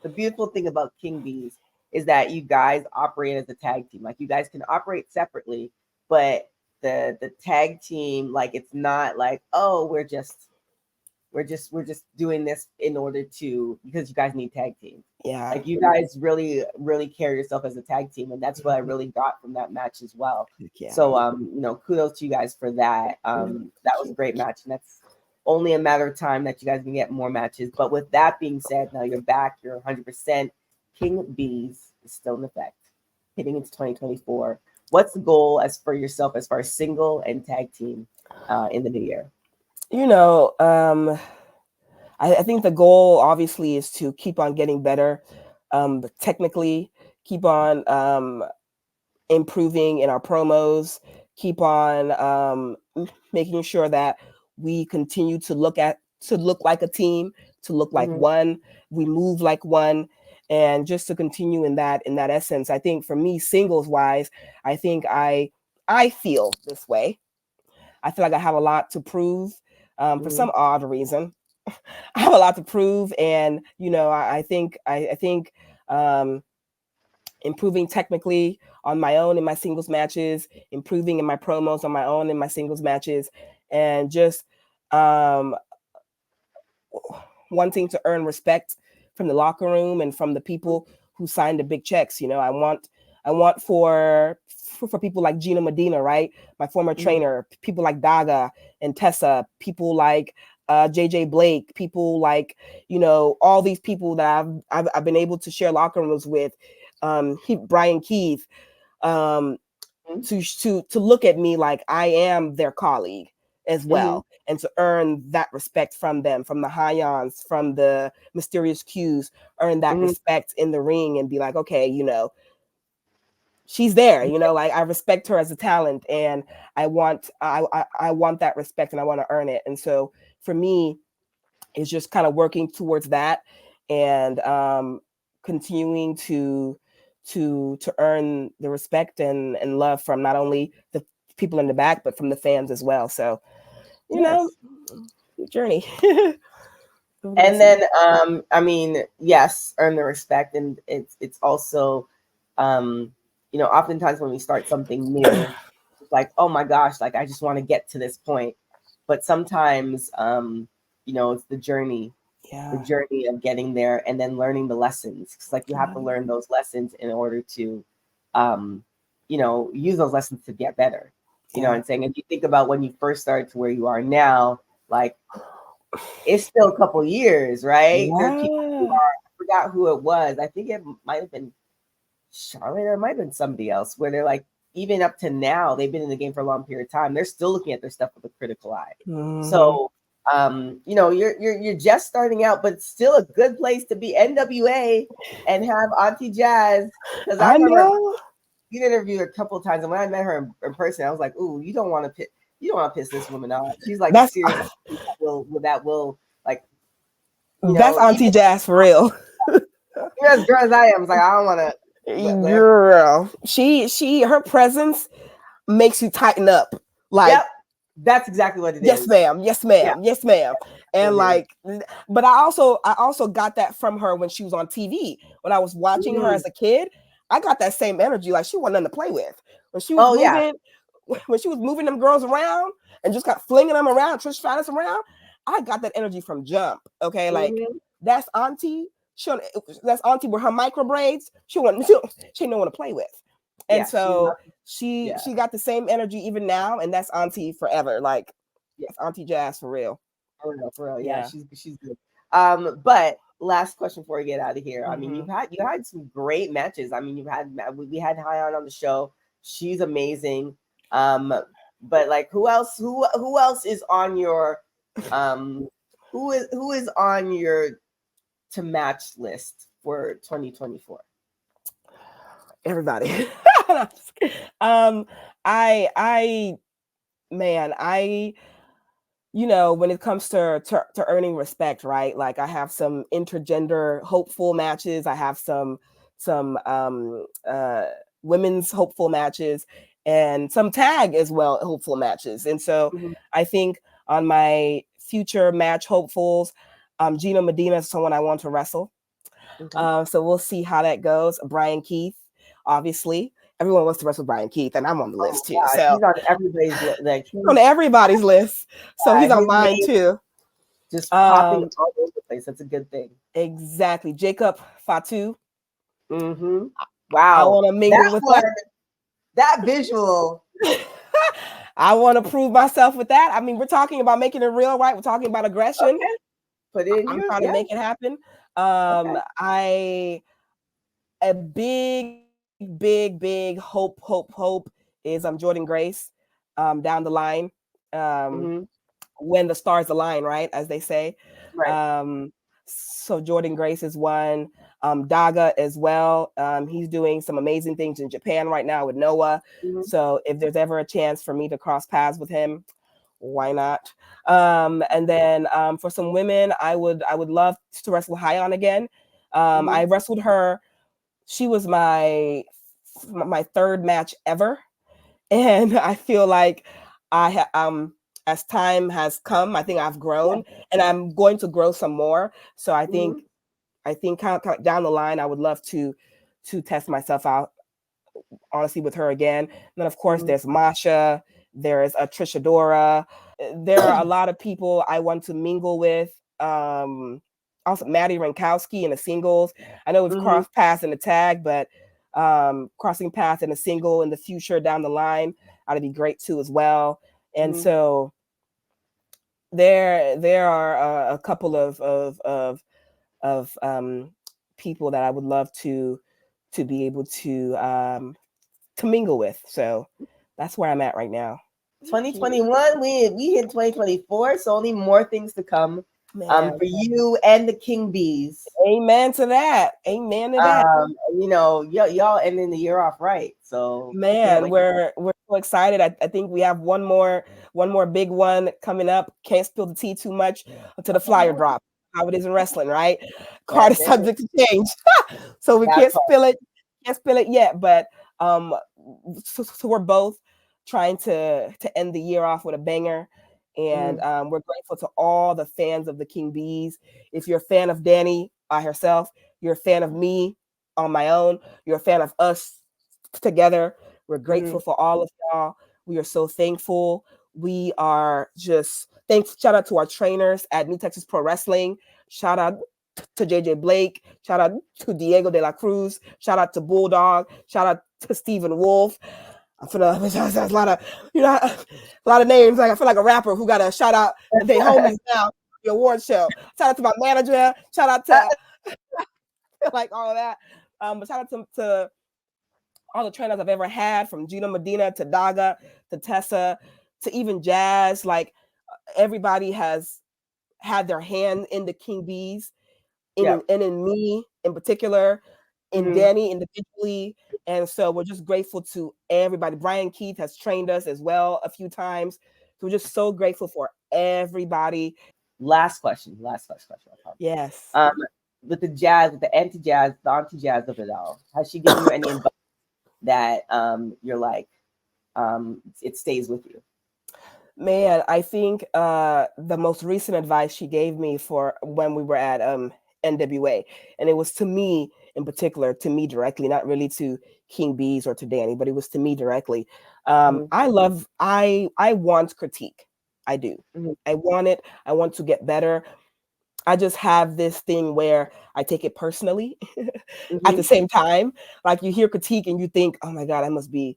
[SPEAKER 3] the beautiful thing about King Bees is that you guys operate as a tag team. Like, you guys can operate separately, but the tag team, like, it's not like, oh, we're just doing this in order to, because you guys need tag teams.
[SPEAKER 1] Yeah.
[SPEAKER 3] Like, you guys really, really carry yourself as a tag team. And that's what I really got from that match as well.
[SPEAKER 1] Yeah.
[SPEAKER 3] So, you know, kudos to you guys for that. That was a great match. And that's only a matter of time that you guys can get more matches. But with that being said, now you're back, you're 100%. King Bees is still in effect, heading into 2024. What's the goal as for yourself, as far as single and tag team in the new year?
[SPEAKER 1] You know, I think the goal obviously is to keep on getting better, technically, keep on improving in our promos, keep on making sure that we continue to look like a team, to look like one, we move like one, and just to continue in that essence. I think for me, singles wise, I think I feel this way. I feel like I have a lot to prove. For some
[SPEAKER 3] Mm-hmm.
[SPEAKER 1] odd reason, I have a lot to prove, and I think improving technically on my own in my singles matches, improving in my promos on my own in my singles matches, and just um, wanting to earn respect from the locker room and from the people who signed the big checks. I want for people like Gina Medina, right? My former trainer, people like Daga and Tessa, people like JJ Blake, people like, all these people that I've been able to share locker rooms with, Brian Keith, to look at me like I am their colleague as well, and to earn that respect from them, from the Hyons, from the Mysterious Qs, earn that respect in the ring and be like, okay, she's there, like I respect her as a talent, and I want that respect, and I want to earn it. And so for me, it's just kind of working towards that, and continuing to earn the respect and love from not only the people in the back, but from the fans as well. So, journey.
[SPEAKER 3] And then I mean, yes, earn the respect, and it's also oftentimes when we start something new, it's like, oh my gosh, like I just want to get to this point. But sometimes it's the journey. The journey of getting there, and then learning the lessons. It's like you have to learn those lessons in order to use those lessons to get better. You know what I'm saying? If you think about when you first started to where you are now, like it's still a couple years, right? There are people who I forgot who it was. I think it might have been Charlotte, or it might have been somebody else, where they're like, even up to now, they've been in the game for a long period of time. They're still looking at their stuff with a critical eye. So you're just starting out, but it's still a good place to be. NWA and have Auntie Jazz, because I remember you interviewed her a couple of times, and when I met her in person, I was like, "Ooh, you don't want to piss this woman off." She's like, "Seriously, that will like."
[SPEAKER 1] That's Auntie Jazz for real.
[SPEAKER 3] You're as girl as I am. It's like I don't want to.
[SPEAKER 1] Girl, her presence makes you tighten up. Like,
[SPEAKER 3] yep. That's exactly what it is.
[SPEAKER 1] Yes, ma'am. Yes, ma'am. Yeah. Yes, ma'am. And but I also got that from her when she was on TV. When I was watching her as a kid, I got that same energy. Like, she wasn't nothing to play with. When she was when she was moving them girls around and just got flinging them around, Trish Stratus around, I got that energy from jump. Okay, like that's Auntie. That's Auntie with her micro braids. She didn't know what to play with. And so she got the same energy even now, and that's Auntie forever. Like, it's Auntie Jazz for real.
[SPEAKER 3] For real. Yeah, she's good. But last question before we get out of here. I mean, you had some great matches. I mean, we had Hyon on the show. She's amazing. But like, who else is on your who is on your to match list for 2024?
[SPEAKER 1] Everybody. When it comes to earning respect, right? Like, I have some intergender hopeful matches. I have some women's hopeful matches, and some tag as well hopeful matches. And so I think on my future match hopefuls, Gina Medina is someone I want to wrestle. So we'll see how that goes. Brian Keith, obviously. Everyone wants to wrestle Brian Keith, and I'm on the list too. So
[SPEAKER 3] he's on everybody's list. Like,
[SPEAKER 1] on everybody's list. So he's on mine too.
[SPEAKER 3] Just popping all over the place. That's a good thing.
[SPEAKER 1] Exactly. Jacob Fatu.
[SPEAKER 3] Wow.
[SPEAKER 1] I want to mingle with
[SPEAKER 3] that visual.
[SPEAKER 1] I want to prove myself with that. I mean, we're talking about making it real, right? We're talking about aggression.
[SPEAKER 3] Okay. Put it in.
[SPEAKER 1] I'm trying to make it happen. A big hope is Jordan Grace down the line, when the stars align, right, as they say. Right. So Jordan Grace is one. Daga as well. He's doing some amazing things in Japan right now with Noah. So if there's ever a chance for me to cross paths with him, why not? And then for some women, I would love to wrestle Hyon again. I wrestled her. She was my third match ever, and I feel like as time has come, I think I've grown,
[SPEAKER 3] Yeah.
[SPEAKER 1] and I'm going to grow some more. So
[SPEAKER 3] Mhm.
[SPEAKER 1] I think kind of down the line, I would love to test myself out, honestly, with her again. And then of course
[SPEAKER 3] Mhm.
[SPEAKER 1] there's Masha, there's Trisha Dora. There are a lot of people I want to mingle with. Also Maddie Rankowski in the singles. I know we've
[SPEAKER 3] Mhm.
[SPEAKER 1] crossed paths in the tag, but crossing paths in a single in the future down the line, that'd be great too as well. And
[SPEAKER 3] Mhm.
[SPEAKER 1] so there are a couple of people that I would love to be able to mingle with. So that's where I'm at right now.
[SPEAKER 3] 2021, we hit 2024, so only more things to come
[SPEAKER 1] Man,
[SPEAKER 3] for you and the King Bees.
[SPEAKER 1] amen to that. Amen to that.
[SPEAKER 3] You know, y'all ending the year off right, so I can't
[SPEAKER 1] Man,
[SPEAKER 3] wait.
[SPEAKER 1] we're so excited. I think we have one more big one coming up. Can't spill the tea too much until the flyer drop. How it is in wrestling, right? Card
[SPEAKER 3] That's
[SPEAKER 1] is
[SPEAKER 3] it.
[SPEAKER 1] subject to change, so we
[SPEAKER 3] That
[SPEAKER 1] can't
[SPEAKER 3] part.
[SPEAKER 1] spill it. Can't spill it yet. But um, so we're both trying to end the year off with a banger, and we're grateful to all the fans of the King Bees. If you're a fan of Danny by herself, you're a fan of me on my own, you're a fan of us together. We're grateful for all of y'all. We are so thankful. We are just thanks. Shout out to our trainers at New Texas Pro Wrestling. Shout out to JJ Blake. Shout out to Diego de la Cruz. Shout out to Bulldog. Shout out to Stephen Wolf. I feel like there's a lot of, a lot of names. Like I feel like a rapper who got a shout out and they homies now. The award show. Shout out to my manager. Shout out to like all of that. But shout out to all the trainers I've ever had, from Gina Medina to Daga to Tessa to even Jazz. Like everybody has had their hand in the King Bees,
[SPEAKER 3] Yeah.
[SPEAKER 1] and in me in particular, in
[SPEAKER 3] Mhm.
[SPEAKER 1] Danny individually. And so we're just grateful to everybody. Brian Keith has trained us as well a few times. So we're just so grateful for everybody.
[SPEAKER 3] Last question. I promise.
[SPEAKER 1] Yes.
[SPEAKER 3] With the jazz, with the anti-jazz, the anti-jazz of it all, has she given you any advice that you're like, it stays with you?
[SPEAKER 1] Man, I think the most recent advice she gave me for when we were at NWA, and it was to me in particular, to me directly, not really to King Bees or to Danny, but it was to me directly.
[SPEAKER 3] Mhm.
[SPEAKER 1] I want critique. I do.
[SPEAKER 3] Mhm.
[SPEAKER 1] I want it. I want to get better. I just have this thing where I take it personally at the
[SPEAKER 3] Mhm.
[SPEAKER 1] same time. Like you hear critique and you think, oh my God, I must be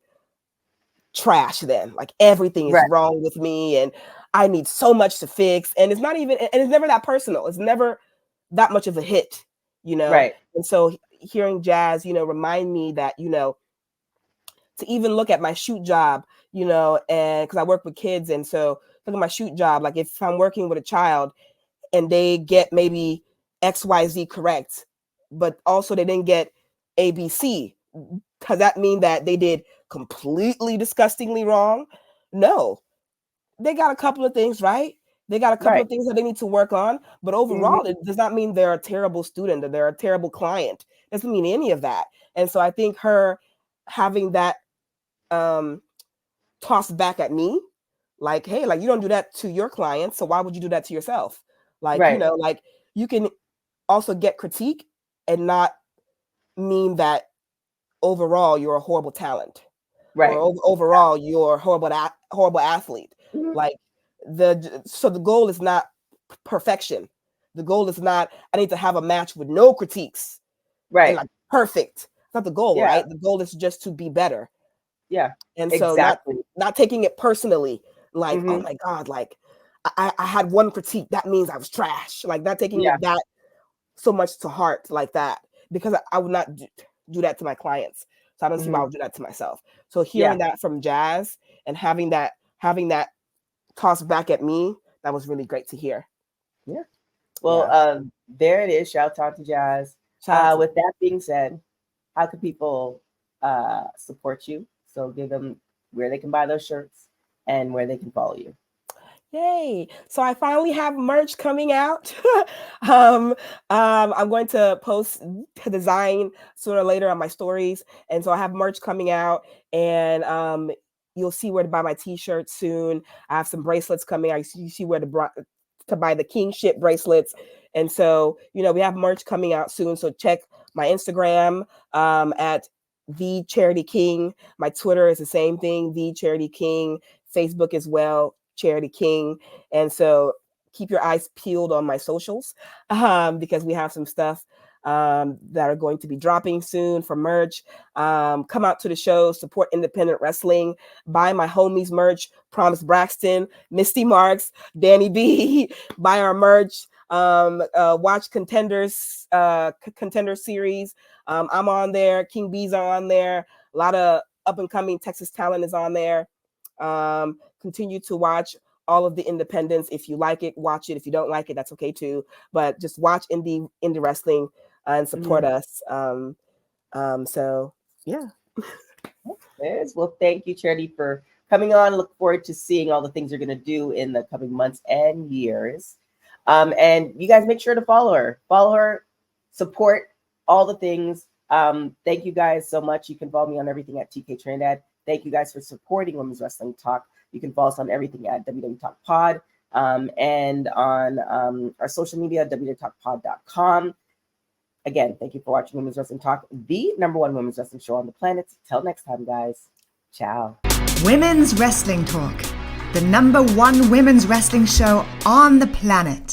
[SPEAKER 1] trash then. Like everything is
[SPEAKER 3] Right.
[SPEAKER 1] wrong with me and I need so much to fix. And it's not even, and it's never that personal. It's never that much of a hit, you know?
[SPEAKER 3] Right.
[SPEAKER 1] And so hearing Jazz, remind me that, to even look at my shoot job, and because I work with kids. And so look at my shoot job. Like if I'm working with a child and they get maybe XYZ correct, but also they didn't get ABC, does that mean that they did completely disgustingly wrong? No, they got a couple of things right. They got a couple
[SPEAKER 3] Right.
[SPEAKER 1] of things that they need to work on, but overall,
[SPEAKER 3] Mhm.
[SPEAKER 1] it does not mean they're a terrible student or they're a terrible client. It doesn't mean any of that. And so I think her having that tossed back at me, like, hey, like you don't do that to your clients, so why would you do that to yourself? Like,
[SPEAKER 3] Right.
[SPEAKER 1] like you can also get critique and not mean that overall you're a horrible talent or
[SPEAKER 3] Right.
[SPEAKER 1] overall you're a horrible athlete.
[SPEAKER 3] Mhm.
[SPEAKER 1] Like so the goal is not perfection. The goal is not I need to have a match with no critiques and
[SPEAKER 3] Right.
[SPEAKER 1] like perfect. That's not the goal,
[SPEAKER 3] Yeah.
[SPEAKER 1] right? The goal is just to be better.
[SPEAKER 3] Yeah.
[SPEAKER 1] And so
[SPEAKER 3] Exactly.
[SPEAKER 1] not taking it personally, like, oh
[SPEAKER 3] Mhm.
[SPEAKER 1] my God, like I had one critique, that means I was trash. Like not taking
[SPEAKER 3] Yeah.
[SPEAKER 1] it that so much to heart like that, because I would not do that to my clients. So I don't see why I
[SPEAKER 3] Mhm.
[SPEAKER 1] would do that to myself. So
[SPEAKER 3] Yeah.
[SPEAKER 1] hearing that from Jazz and having that tossed back at me, that was really great to hear.
[SPEAKER 3] Yeah. Well,
[SPEAKER 1] Yeah.
[SPEAKER 3] there it is. Shout out to Jazz.
[SPEAKER 1] Shout out to
[SPEAKER 3] With that being said, how can people support you? So give them where they can buy those shirts and where they can follow you.
[SPEAKER 1] Yay. So I finally have merch coming out. I'm going to post the design sooner or later on my stories. And so I have merch coming out, and you'll see where to buy my t-shirts soon. I have some bracelets coming. You see where to buy the kingship bracelets. And so, we have merch coming out soon. So check my Instagram at The Charity King. My Twitter is the same thing, The Charity King. Facebook as well, Charity King. And so keep your eyes peeled on my socials because we have some stuff that are going to be dropping soon for merch. Come out to the show, support independent wrestling, buy my homies merch, Promise Braxton, Misty Marks, Danny B, buy our merch, watch Contender series. I'm on there, King B's are on there, a lot of up and coming Texas talent is on there. Continue to watch all of the independents. If you like it, watch it. If you don't like it, that's okay too. But just watch indie wrestling and support us. So yeah.
[SPEAKER 3] Yes. Well, thank you, Charity, for coming on. Look forward to seeing all the things you're going to do in the coming months and years. And you guys make sure to follow her, support all the things. Thank you guys so much. You can follow me on everything at TK Trinidad. Thank you guys for supporting Women's Wrestling Talk. You can follow us on everything at WWE Talk Pod, and on our social media, www.talkpod.com. Again, thank you for watching Women's Wrestling Talk, the #1 women's wrestling show on the planet. Till next time, guys. Ciao.
[SPEAKER 2] Women's Wrestling Talk, the #1 women's wrestling show on the planet.